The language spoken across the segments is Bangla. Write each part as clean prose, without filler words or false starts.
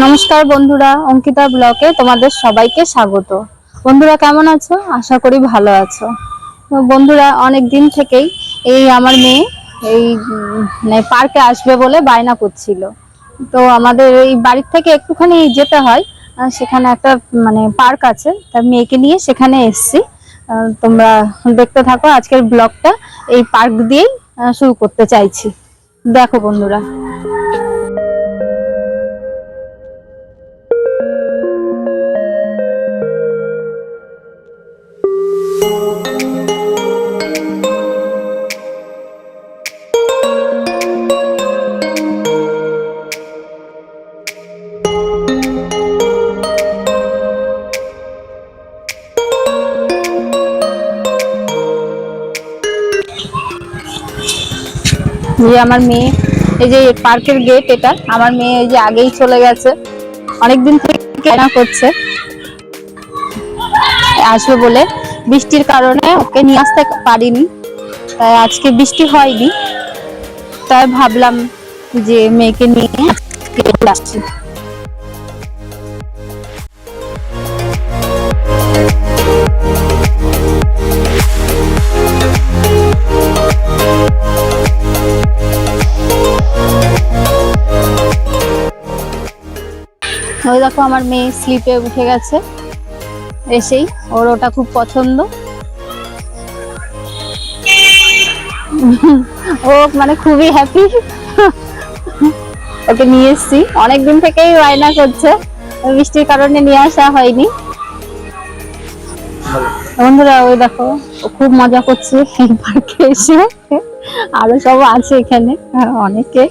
নমস্কার বন্ধুরা, অঙ্কিতা ব্লগে তোমাদের সবাইকে স্বাগত। বন্ধুরা কেমন আছো? আশা করি ভালো আছো। তো বন্ধুরা অনেক দিন থেকেই এই আমার মেয়ে এই মানে পার্কে আসবে বলে বায়না করছিল। তো আমাদের এই বাড়ির থেকে একটুখানি যেতে হয়, সেখানে একটা মানে পার্ক আছে, তার মেয়েকে নিয়ে সেখানে এসেছি। তোমরা দেখতে থাকো আজকের ব্লগটা। এই পার্ক দিয়েই শুরু করতে চাইছি। দেখো বন্ধুরা। যে আমার মেয়ে, এই যে পার্কের গেট, এটা আমার মেয়ে এই যে আগেই চলে গেছে, অনেকদিন থেকে কেনা করছে আসবে বলে। বৃষ্টির কারণে ওকে নিয়ে আসতে পারিনি, তাই আজকে বৃষ্টি হয়নি, তাই ভাবলাম যে মেয়েকে নিয়ে আজকে আসছি। ওই দেখো আমার মেয়ে স্লিপে উঠে গেছে, এসেই ওর ওটা খুব পছন্দ। ও মানে খুবই হ্যাপি। ওকে নিয়ে এসেছি, অনেকদিন থেকেই বায়না করছে, বৃষ্টির কারণে নিয়ে আসা হয়নি। বন্ধুরা ওই দেখো, ও খুব মজা করছে এই পার্কে এসে। আরো সব আছে এখানে অনেকে,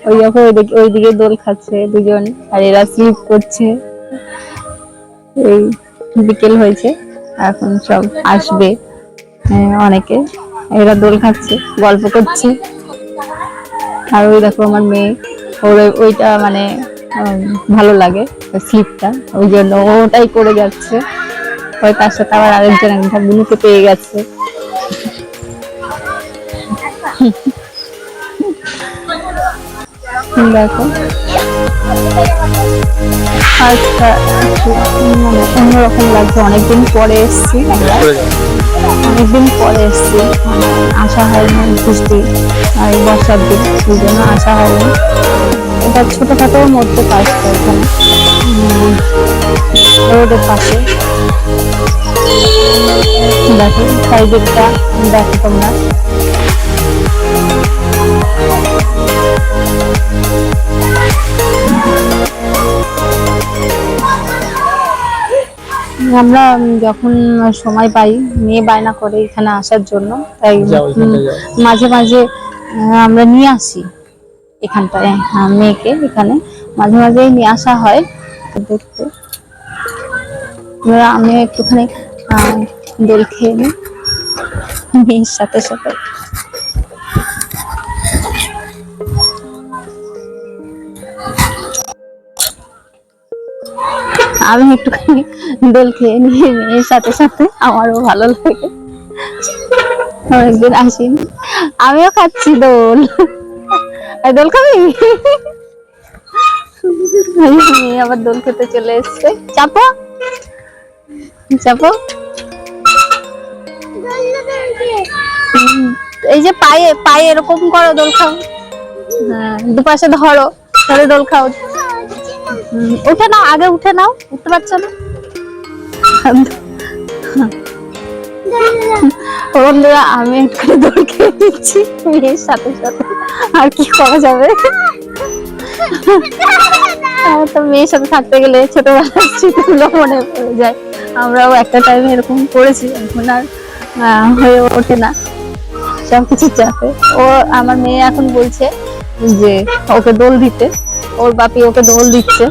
ওই দেখো ওইদিকে দোল খাচ্ছে দুজন, আর এরা স্লিপ করছে। এই বিকেল হয়েছে, এখন সব আসবে অনেকে, এরা দোল খাচ্ছে, গল্প করছে। আর ওই দেখো আমার মেয়ে, ওর ওইটা মানে ভালো লাগে স্লিপটা, ওই জন্য ওটাই করে যাচ্ছে। ওই তার সাথে আবার আরেকজন একটা বুনুকে পেয়ে গেছে। দেখো আচ্ছা, মানে অন্যরকম লাগছে, অনেকদিন পরে এসছি আমরা, অনেকদিন পরে এসছি, মানে আসা হয়নি বৃষ্টি আর বর্ষার দিন, সেই জন্য আসা হয়নি। এটা ছোটখাটোর মধ্যে পার্কটা, এখানে রোডের পাশে। দেখো চারিদিকটা, দেখো তোমরা। আমরা যখন সময় পাই, মেয়ে বায়না করে এখানে আসার জন্য, তাই মাঝে মাঝে আমরা নিয়ে আসি এখানটায়। মেয়েকে এখানে মাঝে মাঝেই নিয়ে আসা হয় দেখতে। আমি একটুখানি দোল খেয়ে নিই মেয়ের সাথে সাথে। আমি একটুখানি দোল খেয়ে নিই মেয়ের সাথে সাথে, আমারও ভালো লাগে, অনেকদিন আসিনি। আমিও খাচ্ছি দোল। দোল খাবি? মেয়ে আবার দোল খেতে চলে এসছে। চাপো চাপো। এই যে পায়ে পায়ে এরকম করো, দোল খাও। হ্যাঁ, দুপাশে ধরো, ধরে দোল খাও। উঠে নাও, আগে উঠে নাও, উঠতে পারছো না। বন্ধুরা আমি একটু দোল খেয়ে দিচ্ছি মেয়ের সাথে সাথে, আর কি করা যাবে। তো মেয়ের সাথে থাকতে গেলে ছোটবেলার স্মৃতিগুলো মনে পড়ে যায়। আমরাও একটা টাইমে এরকম করেছি, এখন আর হয়ে ওঠে না সবকিছু চাপে। ও আমার মেয়ে এখন বলছে যে ওকে দোল দিতে, ওর বাপি ওকে দোল দিচ্ছে।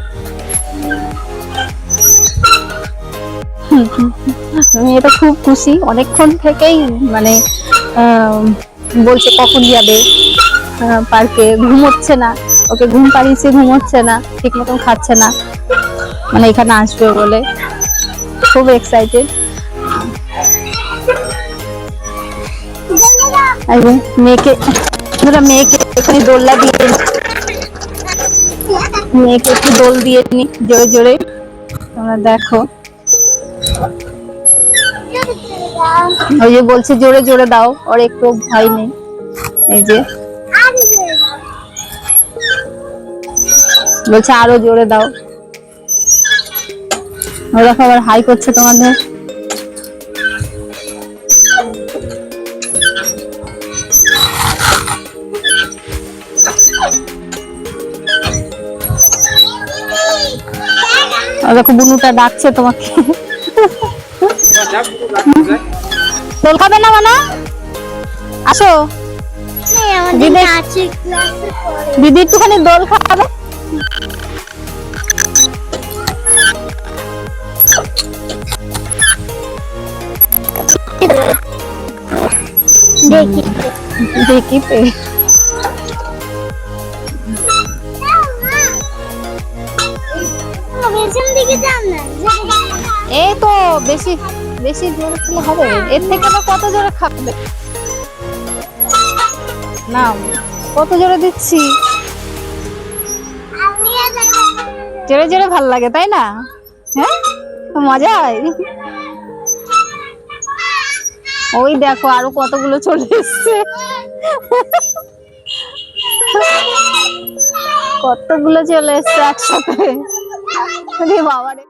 মেয়েটা খুব খুশি, অনেকক্ষণ থেকেই মানে বলছে কখন যাবে পার্কে। ঘুমোচ্ছে না, ওকে ঘুম পাড়িয়েছে, ঘুমোচ্ছে না, ঠিক মতন খাচ্ছে না, মানে এখানে আসবে বলে খুব এক্সাইটেড। মেয়েকে এখানে দোলনা দিয়ে মেয়েকে একটু দোল দিয়ে নি জোরে জোরে, তোমরা দেখো। ওই যে বলছে জোরে জোরে দাও, ওর একটু ভয় নেই। এই যে বলছে আরো জোরে দাও। ওরা আবার হাই করছে তোমাদের। দেখো বুনুটা ডাকছে তোমাকে। দোল খাবে না মানা? আসো দিদি, একটুখানি দোল খাবে। দেখি এই তো বেশি বেশি জোরে খেলে হবে, এর থেকে আবার কত জোরে খাবে না, কত জোরে দিচ্ছি। জোরে জোরে ভাল লাগে তাই না? হ্যাঁ মজা হয়। ওই দেখো আরো কতগুলো চলে এসছে, কতগুলো চলে এসছে একসাথে। বাবারে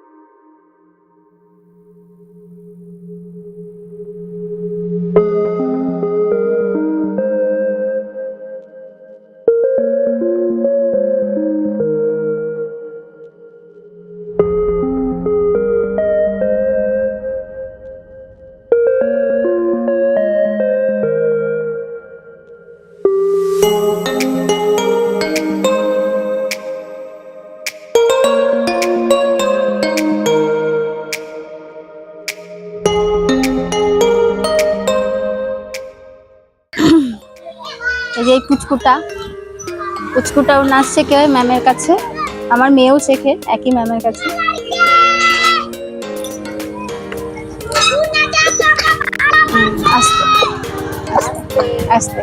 এই যে পুচকুটাও নাচ শেখে ম্যামের কাছে, আমার মেয়েও শেখে একই ম্যামের কাছে। আস্তে আস্তে।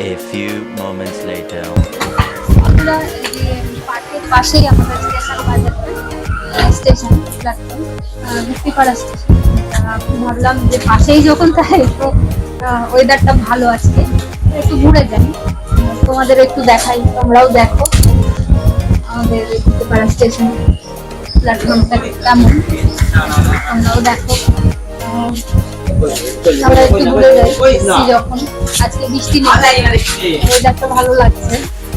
A few moments later. আমরা পার্কের পাশেই আমাদের স্টেশন, বাজারটা স্টেশন প্ল্যাটফর্ম মুক্তিপাড়া স্টেশন। ভাবলাম যে পাশেই যখন তাই তো ওয়েদারটা ভালো আজকে, একটু ঘুরে যাই, তোমাদের একটু দেখাই, তোমরাও দেখো আমাদের মুক্তিপাড়া স্টেশন প্ল্যাটফর্মটা কেমন, তোমরাও দেখো। আমরা একটু ঘুরে যাই যখন, আজকে বৃষ্টি নেই, ওয়েদারটা ভালো লাগছে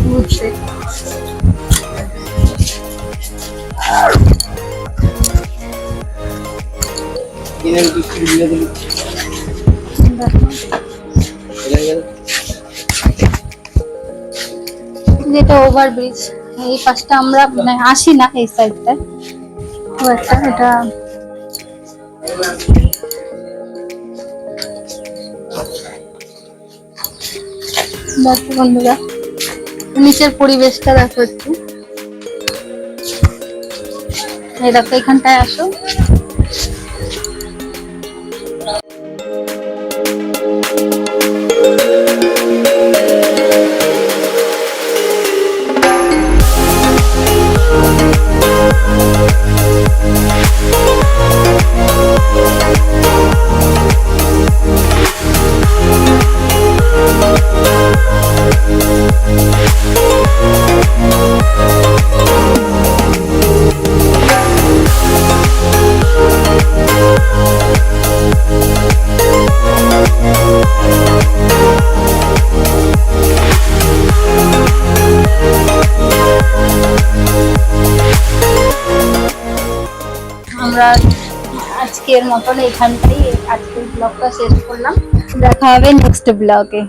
ঘুরতে। যেটা ওভারব্রিজ, এই পাশটা আমরা আসি না, এই সাইডটা এটা দেখো বন্ধুরা, নিচের পরিবেশটা দেখো একটু। এই দেখো এখানটায় আসো, আমরা আজকের মতন এখানটাই আজকের ব্লগটা শেষ করলাম। দেখা হবে নেক্সট ব্লগে।